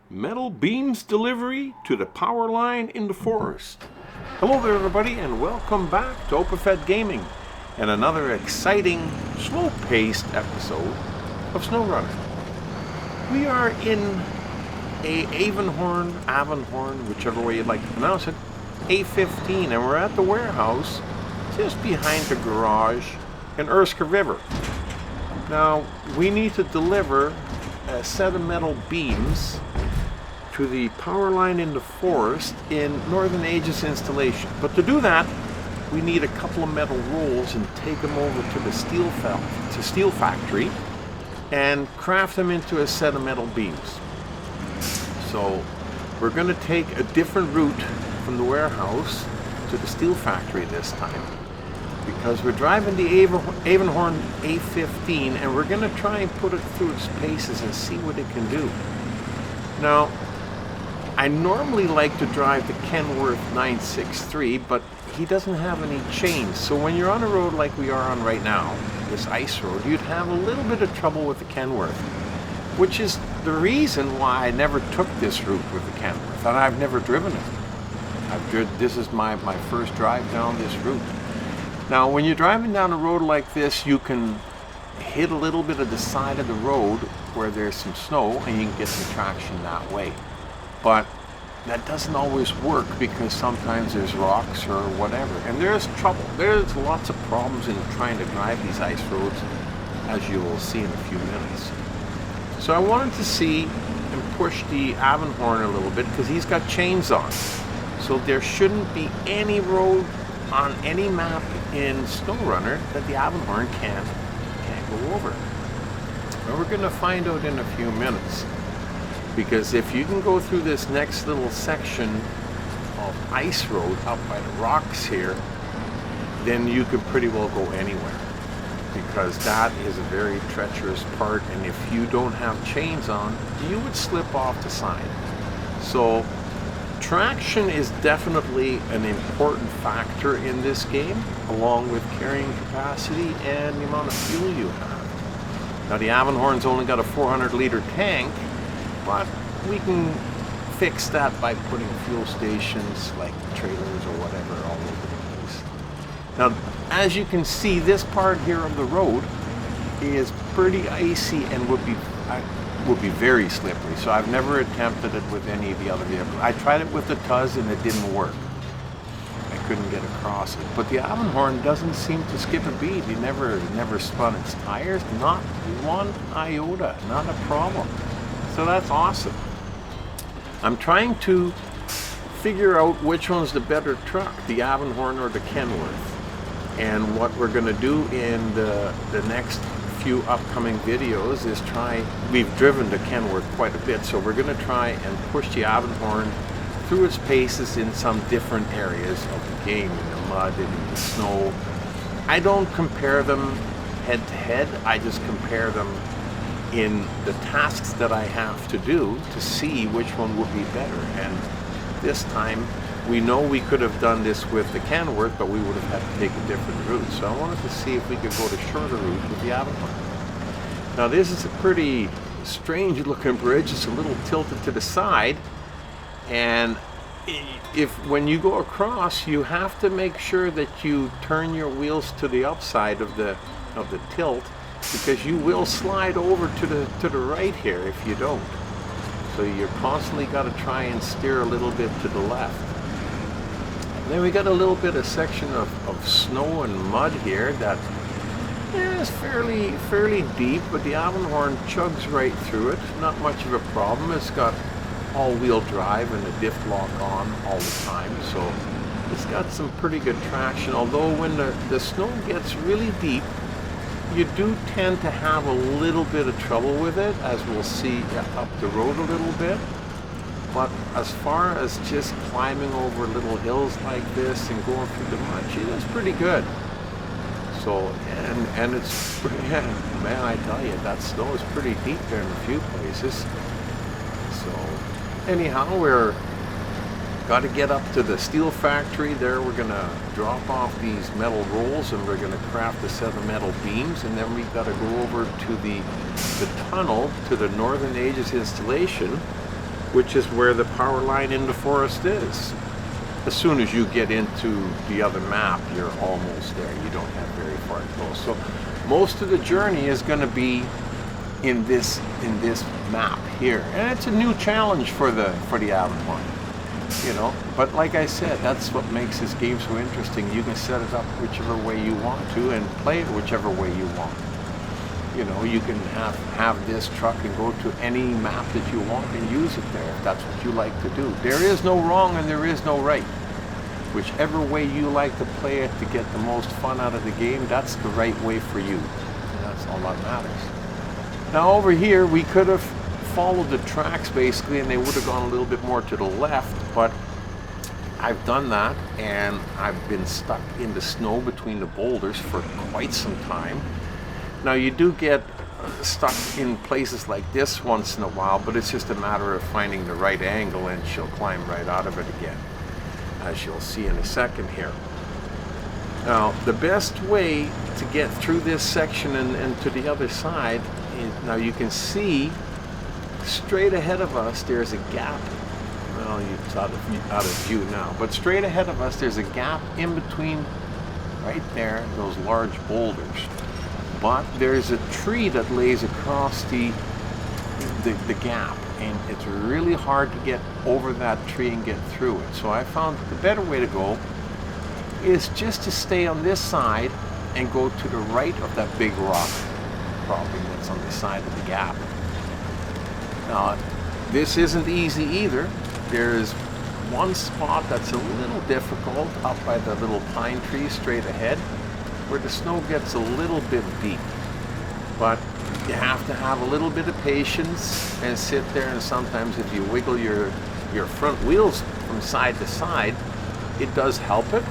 Metal beams delivery to the power line in the forest. Hello there everybody and welcome back to OpenFed Gaming and another exciting, slow-paced episode of SnowRunner. We are in a Avenhorn, whichever way you'd like to pronounce it, A15, and we're at the warehouse just behind the garage in Urska River. Now, we need to deliver a set of metal beams to the power line in the forest in Northern Aegis Installation. But to do that, we need a couple of metal rolls and take them over to the steel factory and craft them into a set of metal beams. So we're going to take a different route from the warehouse to the steel factory this time, because we're driving the Avenhorn A15 and we're going to try and put it through its paces and see what it can do. Now, I normally like to drive the Kenworth 963, but he doesn't have any chains. So when you're on a road like we are on right now, this ice road, you'd have a little bit of trouble with the Kenworth, which is the reason why I never took this route with the Kenworth, and I've never driven it. This is my first drive down this route. Now, when you're driving down a road like this, you can hit a little bit of the side of the road where there's some snow, and you can get some traction that way. But that doesn't always work because sometimes there's rocks or whatever, and there's trouble. There's lots of problems in trying to drive these ice roads, as you will see in a few minutes. So I wanted to see and push the Avenhorn a little bit because he's got chains on. So there shouldn't be any road on any map in SnowRunner that the Avenhorn can't go over. Well, we're going to find out in a few minutes. Because if you can go through this next little section of ice road up by the rocks here, then you could pretty well go anywhere. Because that is a very treacherous part, and if you don't have chains on, you would slip off the side. So traction is definitely an important factor in this game, along with carrying capacity and the amount of fuel you have. Now the Avenhorn's only got a 400-liter tank, but we can fix that by putting fuel stations like trailers or whatever all over the place. Now, as you can see, this part here of the road is pretty icy and would be very slippery. So I've never attempted it with any of the other vehicles. I tried it with the Tuz and it didn't work. I couldn't get across it. But the Avenhorn doesn't seem to skip a beat. He never spun its tires, not one iota, not a problem. So that's awesome. I'm trying to figure out which one's the better truck, the Avenhorn or the Kenworth. And what we're going to do in the next few upcoming videos is we've driven the Kenworth quite a bit, so we're going to try and push the Avenhorn through its paces in some different areas of the game, in the mud and in the snow. I don't compare them head to head, I just compare them in the tasks that I have to do to see which one would be better. And this time we know we could have done this with the Kenworth, but we would have had to take a different route. So I wanted to see if we could go the shorter route with the Avenhorn. Now this is a pretty strange looking bridge. It's a little tilted to the side, and when you go across, you have to make sure that you turn your wheels to the upside of the tilt, because you will slide over to the right here if you don't. So you're constantly got to try and steer a little bit to the left. And then we got a little bit of section of snow and mud here that is fairly deep, but the Avenhorn chugs right through it. Not much of a problem. It's got all-wheel drive and the diff lock on all the time, so it's got some pretty good traction. Although when the snow gets really deep, you do tend to have a little bit of trouble with it, as we'll see up the road a little bit. But as far as just climbing over little hills like this and going through the mud, it's pretty good. So, and it's, man, I tell you, that snow is pretty deep there in a few places. So, anyhow, we're got to get up to the steel factory. There we're going to drop off these metal rolls and we're going to craft a set of metal beams, and then we've got to go over to the tunnel to the Northern Aegis Installation which is where the power line in the forest is. As soon as you get into the other map, you're almost there. You don't have very far to go. So most of the journey is going to be in this map here, and it's a new challenge for the Avenhorn, you know. But like I said, that's what makes this game so interesting. You can set it up whichever way you want to and play it whichever way you want. You know, you can have this truck and go to any map that you want and use it there if that's what you like to do. There is no wrong and there is no right. Whichever way you like to play it to get the most fun out of the game, that's the right way for you. And that's all that matters. Now over here, we could have followed the tracks basically, and they would have gone a little bit more to the left, but I've done that, and I've been stuck in the snow between the boulders for quite some time. Now you do get stuck in places like this once in a while, but it's just a matter of finding the right angle, and she'll climb right out of it again, as you'll see in a second here. Now the best way to get through this section and to the other side, now you can see straight ahead of us there's a gap. Well, it's out of view now, but straight ahead of us there's a gap in between right there, those large boulders. But there's a tree that lays across the gap, and it's really hard to get over that tree and get through it. So I found the better way to go is just to stay on this side and go to the right of that big rock cropping that's on the side of the gap. Now, this isn't easy either. There's one spot that's a little difficult up by the little pine tree straight ahead, where the snow gets a little bit deep. But you have to have a little bit of patience and sit there, and sometimes if you wiggle your front wheels from side to side, it does help it,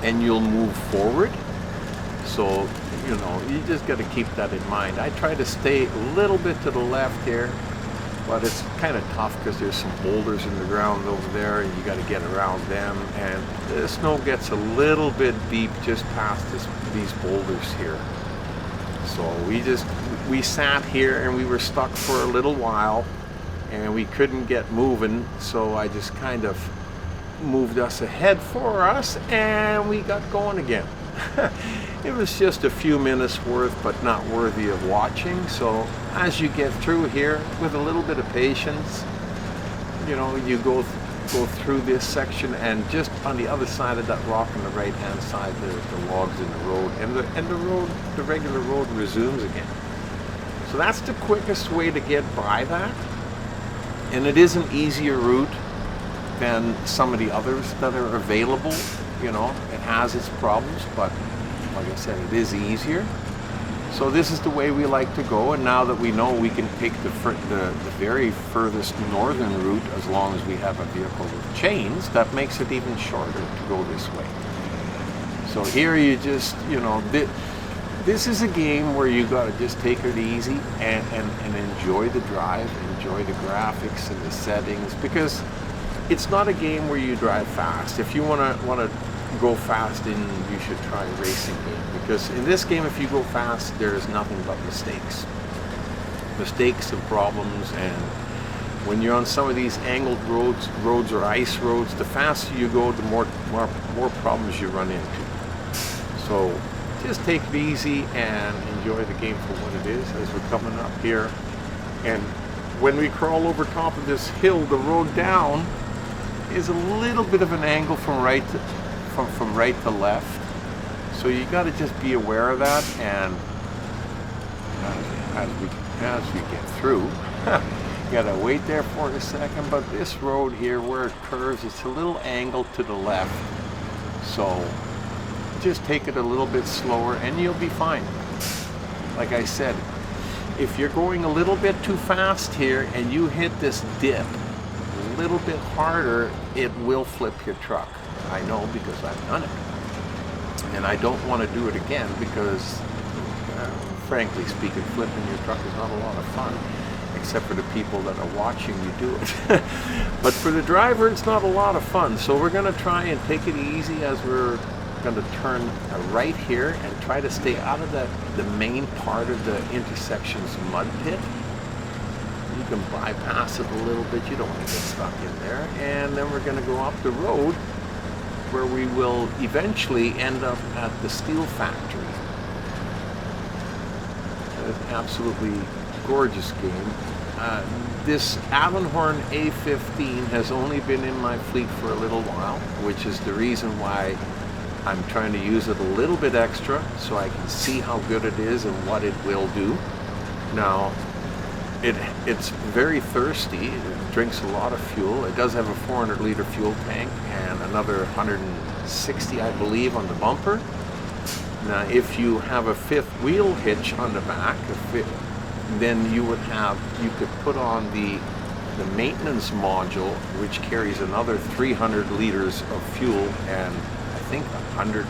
and you'll move forward. So, you know, you just got to keep that in mind. I try to stay a little bit to the left here, but it's kind of tough because there's some boulders in the ground over there, and you got to get around them, and the snow gets a little bit deep just past these boulders here. So we sat here and we were stuck for a little while, and we couldn't get moving, so I just kind of moved us ahead for us, and we got going again. It was just a few minutes worth, but not worthy of watching. So as you get through here with a little bit of patience, you know, you go through this section, and just on the other side of that rock on the right hand side there's the logs in the road, and the regular road resumes again. So that's the quickest way to get by that, and it is an easier route than some of the others that are available. You know, it has its problems, but like I said, it is easier. So this is the way we like to go, and now that we know we can take the very furthest northern route as long as we have a vehicle with chains, that makes it even shorter to go this way. So here you just, you know, this is a game where you got to just take it easy and enjoy the drive, enjoy the graphics and the settings, because it's not a game where you drive fast. If you want to go fast, then you should try a racing game, because in this game, if you go fast, there is nothing but mistakes and problems. And when you're on some of these angled roads or ice roads, the faster you go, the more problems you run into. So just take it easy and enjoy the game for what it is as we're coming up here. And when we crawl over top of this hill, the road down is a little bit of an angle from right to left, so you got to just be aware of that. And as we get through, you got to wait there for a second. But this road here, where it curves, it's a little angle to the left, so just take it a little bit slower and you'll be fine. Like I said, if you're going a little bit too fast here and you hit this dip a little bit harder, it will flip your truck. I know, because I've done it, and I don't want to do it again, because frankly speaking, flipping your truck is not a lot of fun, except for the people that are watching you do it. But for the driver, it's not a lot of fun. So we're going to try and take it easy as we're going to turn right here and try to stay out of the main part of the intersection's mud pit. You can bypass it a little bit. You don't want to get stuck in there. And then we're going to go up the road where we will eventually end up at the steel factory. It's an absolutely gorgeous game. This Avenhorn A15 has only been in my fleet for a little while, which is the reason why I'm trying to use it a little bit extra so I can see how good it is and what it will do. Now, it's very thirsty. It drinks a lot of fuel. It does have a 400-liter fuel tank and another 160, I believe, on the bumper. Now, if you have a fifth wheel hitch on the back, then you could put on the maintenance module, which carries another 300 liters of fuel and I think 100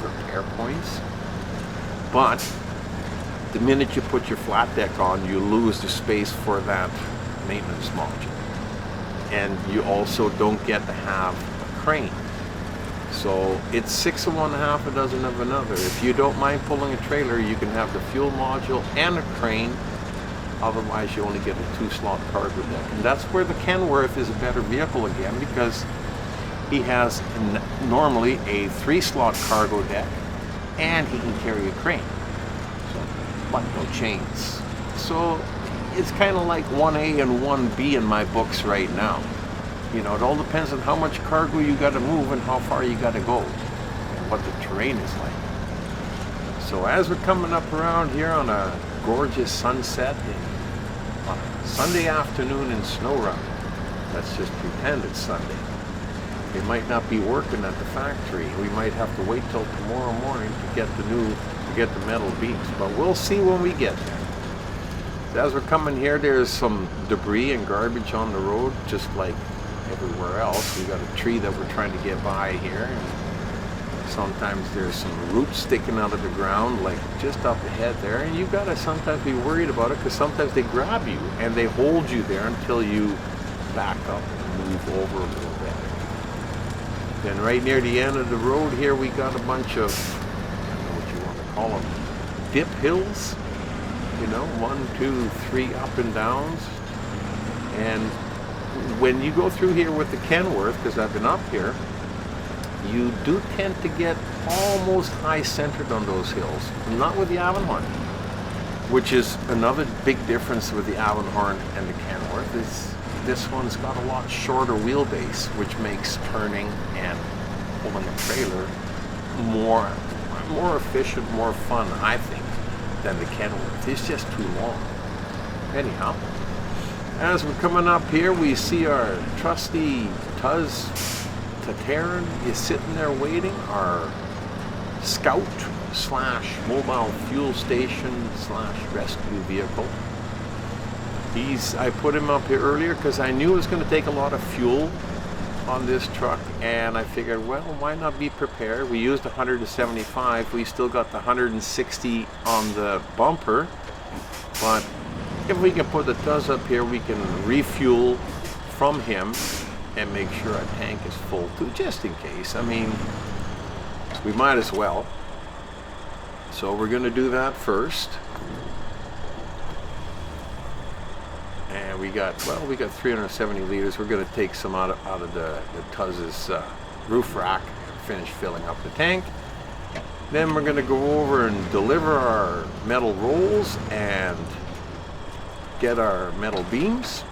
repair points. But the minute you put your flat deck on, you lose the space for that maintenance module. And you also don't get to have a crane. So it's 6 of one, half a dozen of another. If you don't mind pulling a trailer, you can have the fuel module and a crane. Otherwise, you only get a 2-slot cargo deck. And that's where the Kenworth is a better vehicle again, because he has normally a 3-slot cargo deck and he can carry a crane. But no chains. So it's kind of like 1A and 1B in my books right now. You know, it all depends on how much cargo you got to move and how far you got to go and what the terrain is like. So as we're coming up around here on a gorgeous sunset on a Sunday afternoon in SnowRunner, let's just pretend it's Sunday. They might not be working at the factory. We might have to wait till tomorrow morning to get the metal beams, but we'll see when we get there. So as we're coming here, there's some debris and garbage on the road, just like everywhere else. We got a tree that we're trying to get by here, and sometimes there's some roots sticking out of the ground, like just up ahead there, and you gotta sometimes be worried about it, because sometimes they grab you and they hold you there until you back up and move over a little bit. Then right near the end of the road here, we got a bunch of, I don't know what you want to call them, dip hills, you know, 1, 2, 3 up and downs. And when you go through here with the Kenworth, because I've been up here, you do tend to get almost high centered on those hills. Not with the Avenhorn, which is another big difference with the Avenhorn and the Kenworth. Is this one's got a lot shorter wheelbase, which makes turning and pulling a trailer more efficient, more fun, I think, than the Kenworth. It's just too long. Anyhow, as we're coming up here, we see our trusty Tuz Tataran is sitting there waiting, our scout / mobile fuel station / rescue vehicle. I put him up here earlier because I knew it was going to take a lot of fuel on this truck, and I figured, well, why not be prepared? We used 175. We still got the 160 on the bumper, but if we can put the Tuz up here, we can refuel from him and make sure our tank is full too, just in case. I mean, we might as well. So we're going to do that first. And we got 370 liters. We're going to take some out of the Tuz's roof rack and finish filling up the tank. Then we're going to go over and deliver our metal rolls and get our metal beams.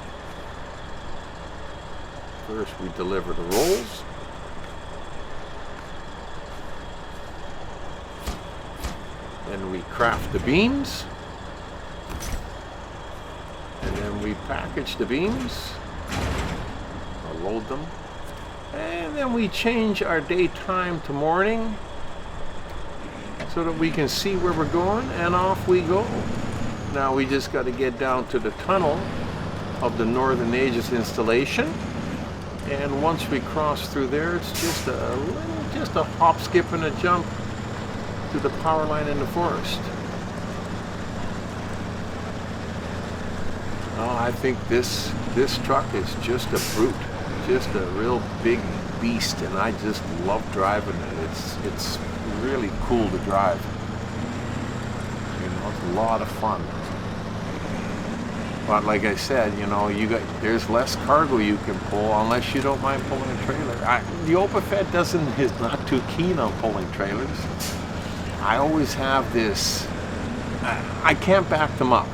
First we deliver the rolls. Then we craft the beams. And then we package the beams, or load them, and then we change our daytime to morning so that we can see where we're going, and off we go. Now we just got to get down to the tunnel of the Northern Aegis Installation, and once we cross through there, it's just a hop, skip, and a jump to the power line in the forest. Oh, I think this truck is just a brute, just a real big beast, and I just love driving it. It's really cool to drive. You know, it's a lot of fun. But like I said, you know, there's less cargo you can pull unless you don't mind pulling a trailer. The OpaFed is not too keen on pulling trailers. I always have this, I can't back them up.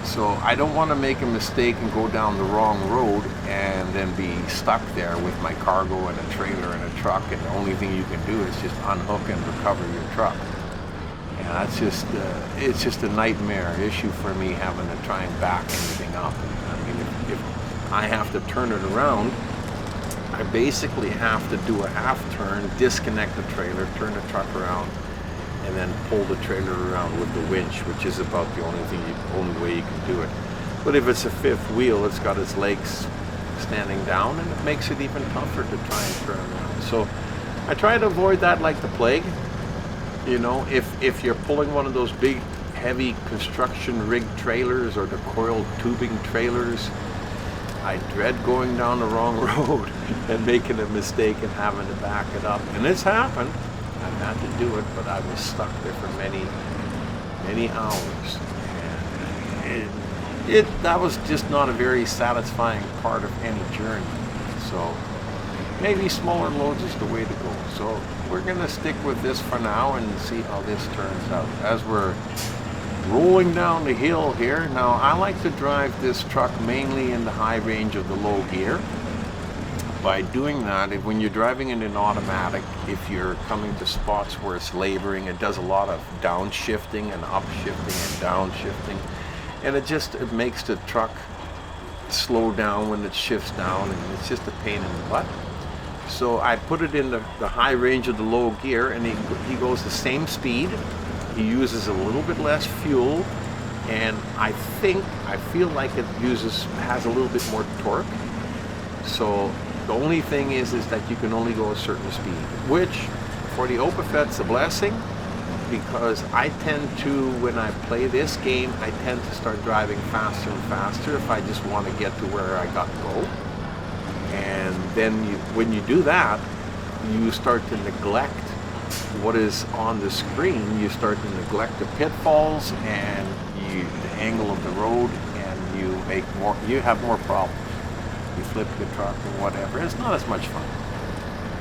So I don't want to make a mistake and go down the wrong road and then be stuck there with my cargo and a trailer and a truck, and the only thing you can do is just unhook and recover your truck. And that's just, it's just a nightmare issue for me having to try and back anything up. I mean, if I have to turn it around, I basically have to do a half turn, disconnect the trailer, turn the truck around, and then pull the trailer around with the winch, which is about the only way you can do it. But if it's a fifth wheel, it's got its legs standing down, and it makes it even tougher to try and turn around. So I try to avoid that like the plague. You know, if you're pulling one of those big, heavy construction rig trailers or the coiled tubing trailers, I dread going down the wrong road and making a mistake and having to back it up. And it's happened. I've had to do it, but I was stuck there for many, many hours. And that was just not a very satisfying part of any journey. So maybe smaller loads is the way to go. So we're going to stick with this for now and see how this turns out. As we're rolling down the hill here, now I like to drive this truck mainly in the high range of the low gear. By doing that, when you're driving in an automatic, if you're coming to spots where it's laboring, it does a lot of downshifting and upshifting and downshifting, and it makes the truck slow down when it shifts down, and it's just a pain in the butt. So I put it in the high range of the low gear, and he goes the same speed. He uses a little bit less fuel, and I feel like it has a little bit more torque. So the only thing is that you can only go a certain speed, which for the OpaFed's a blessing, because I tend to, when I play this game, I tend to start driving faster and faster if I just want to get to where I got to go. And then when you do that, you start to neglect what is on the screen. You start to neglect the pitfalls and the angle of the road, and you have more problems. You flip the truck or whatever. It's not as much fun.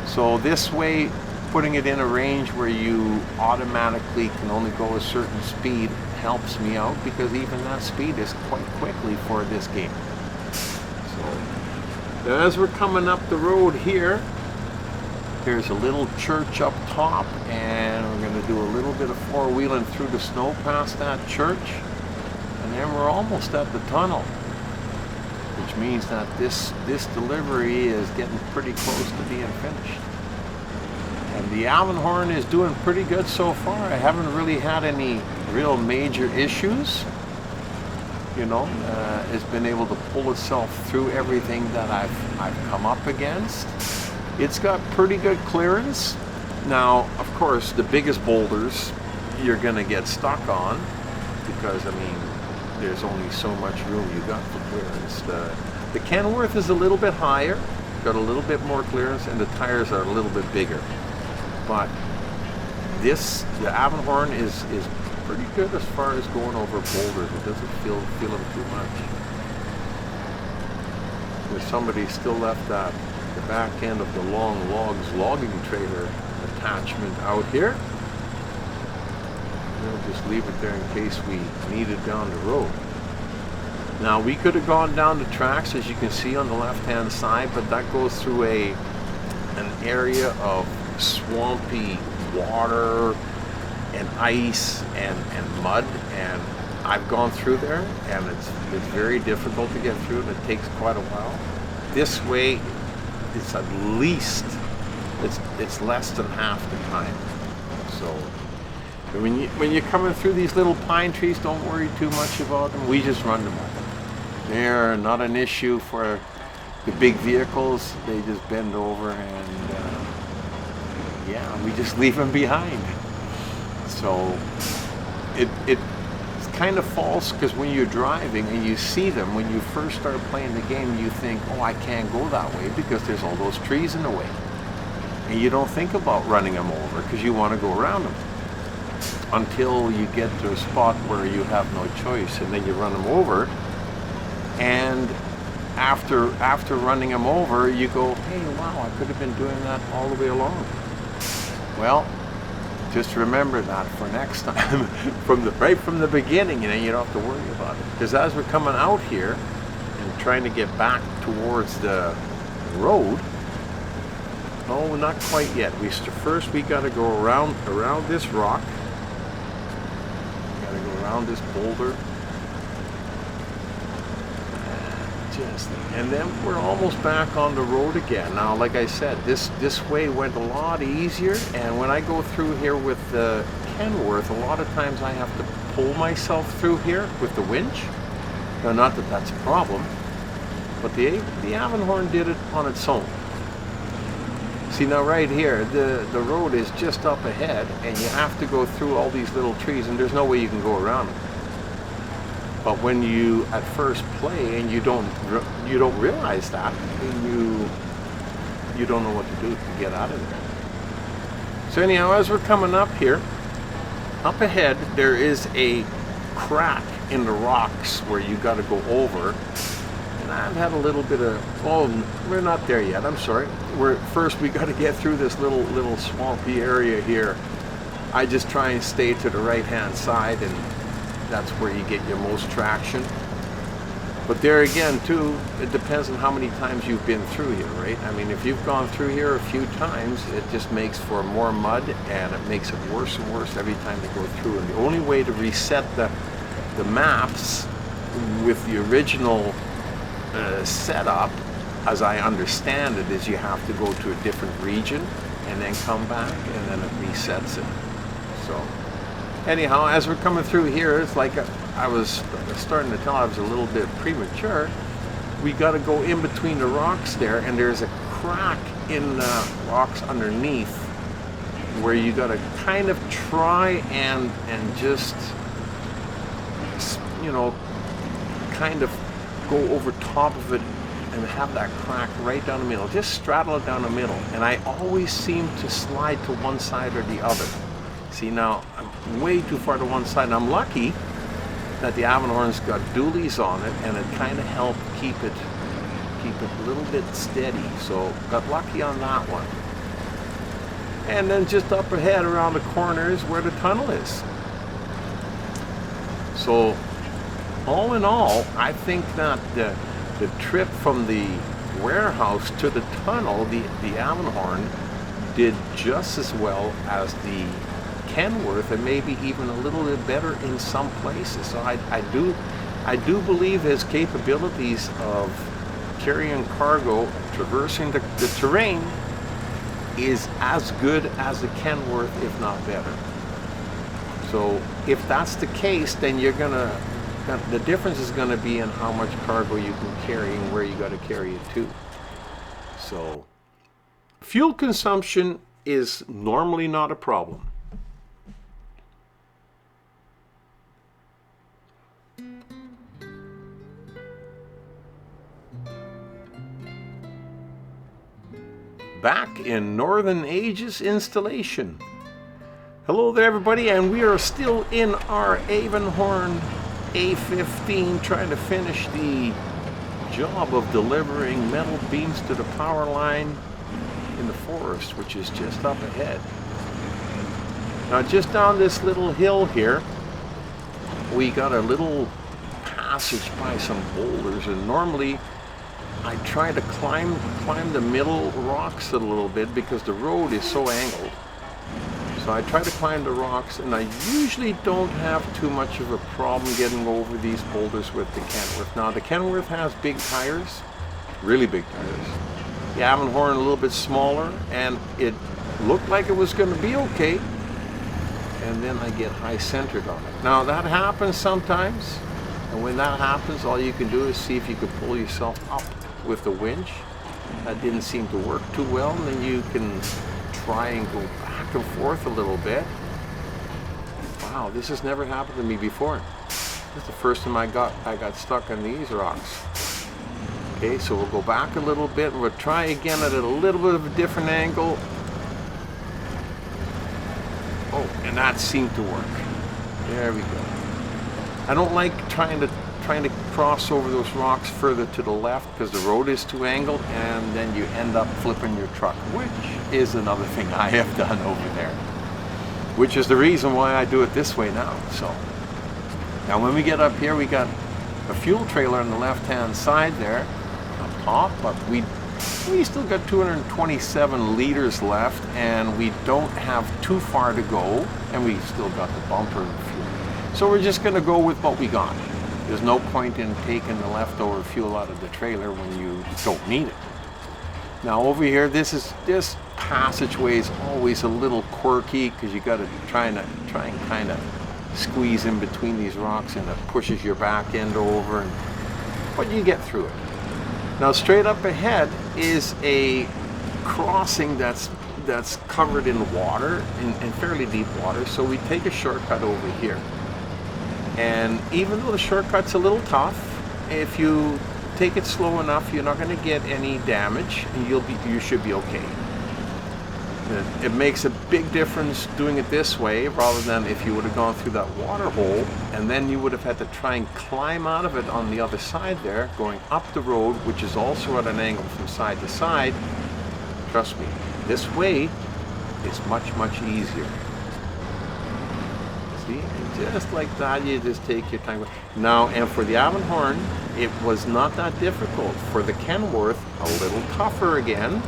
So this way, putting it in a range where you automatically can only go a certain speed helps me out, because even that speed is quite quickly for this game. So as we're coming up the road here, there's a little church up top, and we're going to do a little bit of four-wheeling through the snow past that church, and then we're almost at the tunnel, which means that this delivery is getting pretty close to being finished. And the Avenhorn is doing pretty good so far. I haven't really had any real major issues. You know, it's been able to pull itself through everything that I've come up against. It's got pretty good clearance. Now, of course, the biggest boulders you're gonna get stuck on, because I mean, there's only so much room you got for clearance. The Kenworth is a little bit higher, got a little bit more clearance, and the tires are a little bit bigger. But the Avenhorn is pretty good as far as going over boulders. It doesn't feel them too much. There's somebody still left the back end of the long logs logging trailer attachment out here. We'll just leave it there in case we need it down the road. Now, we could have gone down the tracks, as you can see on the left-hand side, but that goes through an area of swampy water and ice and mud, and I've gone through there, and it's very difficult to get through, and it takes quite a while. This way, it's at least, it's less than half the time. So when you're coming through these little pine trees, don't worry too much about them. We just run them over. They're not an issue for the big vehicles. They just bend over, and yeah, we just leave them behind. So it's kind of false, because when you're driving and you see them, when you first start playing the game, you think, oh, I can't go that way because there's all those trees in the way. And you don't think about running them over because you want to go around them, until you get to a spot where you have no choice, and then you run them over, and after running them over, you go, hey, wow, I could have been doing that all the way along. Well, just remember that for next time, right from the beginning, you don't have to worry about it. Because as we're coming out here and trying to get back towards the road, no, not quite yet. First we got to go around this rock. Got to go around this boulder. And then we're almost back on the road again. Now, like I said, this way went a lot easier, and when I go through here with the Kenworth, a lot of times I have to pull myself through here with the winch. Now, not that that's a problem, but the Avenhorn did it on its own. See, now right here, the road is just up ahead, and you have to go through all these little trees, and there's no way you can go around them. But when you at first play and you don't realize that, and you don't know what to do to get out of there. So anyhow, as we're coming up here, up ahead there is a crack in the rocks where you got to go over. And I've had a little bit of, oh, we're not there yet. I'm sorry. First we got to get through this little swampy area here. I just try and stay to the right-hand side, and that's where you get your most traction. But there again too, it depends on how many times you've been through here, right? I mean, if you've gone through here a few times, it just makes for more mud, and it makes it worse and worse every time you go through. And the only way to reset the maps with the original setup, as I understand it, is you have to go to a different region and then come back, and then it resets it. So anyhow, as we're coming through here, it's like I was starting to tell I was a little bit premature. We got to go in between the rocks there, and there's a crack in the rocks underneath where you got to kind of try and just, kind of go over top of it and have that crack right down the middle. Just straddle it down the middle. And I always seem to slide to one side or the other. See, now I'm way too far to one side, and I'm lucky that the Avenhorn's got dualies on it, and it kind of helped keep it a little bit steady. So got lucky on that one. And then just up ahead around the corner is where the tunnel is. So all in all, I think that the trip from the warehouse to the tunnel, the Avenhorn did just as well as the Kenworth, and maybe even a little bit better in some places. So I do believe his capabilities of carrying cargo, traversing the terrain, is as good as the Kenworth, if not better. So if that's the case, then the difference is gonna be in how much cargo you can carry and where you got to carry it to. So fuel consumption is normally not a problem. Back in Northern Aegis Installation. Hello there everybody, and we are still in our Avenhorn A15 trying to finish the job of delivering metal beams to the power line in the forest, which is just up ahead. Now just down this little hill here, we got a little passage by some boulders, and normally I try to climb the middle rocks a little bit because the road is so angled. So I try to climb the rocks, and I usually don't have too much of a problem getting over these boulders with the Kenworth. Now the Kenworth has big tires, really big tires. The Avenhorn a little bit smaller, and it looked like it was going to be okay. And then I get high centered on it. Now that happens sometimes, and when that happens, all you can do is see if you can pull yourself up with the winch. That didn't seem to work too well, and then you can try and go back and forth a little bit. Wow, this has never happened to me before. This is the first time I got stuck on these rocks. Okay, so we'll go back a little bit, and we'll try again at a little bit of a different angle. Oh, and that seemed to work. There we go. I don't like trying to trying to cross over those rocks further to the left because the road is too angled, and then you end up flipping your truck, which is another thing I have done over there, which is the reason why I do it this way now. So now when we get up here, we got a fuel trailer on the left hand side there up top, but we still got 227 liters left, and we don't have too far to go, and we still got the bumper fuel. So we're just going to go with what we got. There's no point in taking the leftover fuel out of the trailer when you don't need it. Now over here, this passageway is always a little quirky because you got to try and kind of squeeze in between these rocks, and it pushes your back end over, but you get through it. Now straight up ahead is a crossing that's covered in water, in fairly deep water, so we take a shortcut over here. And even though the shortcut's a little tough, if you take it slow enough, you're not going to get any damage, and you should be okay. It makes a big difference doing it this way rather than if you would have gone through that water hole, and then you would have had to try and climb out of it on the other side there, going up the road, which is also at an angle from side to side. Trust me, this way is much, much easier. See, just like that, you just take your time. Now, and for the Avenhorn, it was not that difficult. For the Kenworth, a little tougher again,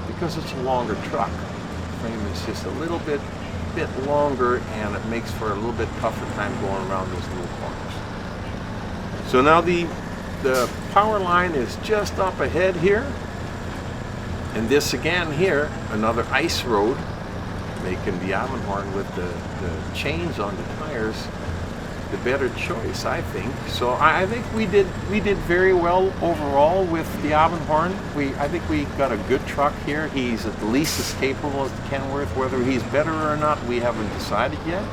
because it's a longer truck. The frame is just a little bit longer, and it makes for a little bit tougher time going around those little corners. So now the Powerline is just up ahead here, and this again here, another ice road, making the Avenhorn with the chains on the tires the better choice, I think. So I think we did very well overall with the Avenhorn. I think we got a good truck here. He's at least as capable as the Kenworth. Whether he's better or not, we haven't decided yet.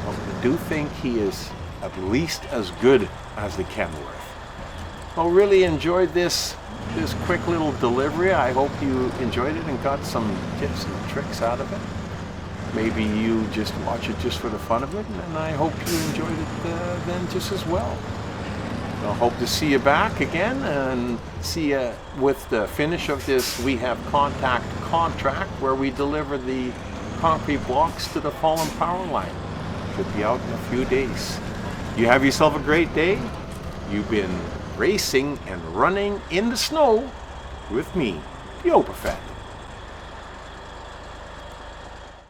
But I do think he is at least as good as the Kenworth. Well, really enjoyed this quick little delivery. I hope you enjoyed it and got some tips and tricks out of it. Maybe you just watch it just for the fun of it, and I hope you enjoyed it then just as well. I hope to see you back again and see you with the finish of this We Have Contact contract, where we deliver the concrete blocks to the fallen Powerline. Should be out in a few days. You have yourself a great day. You've been racing and running in the snow with me, the Opafed.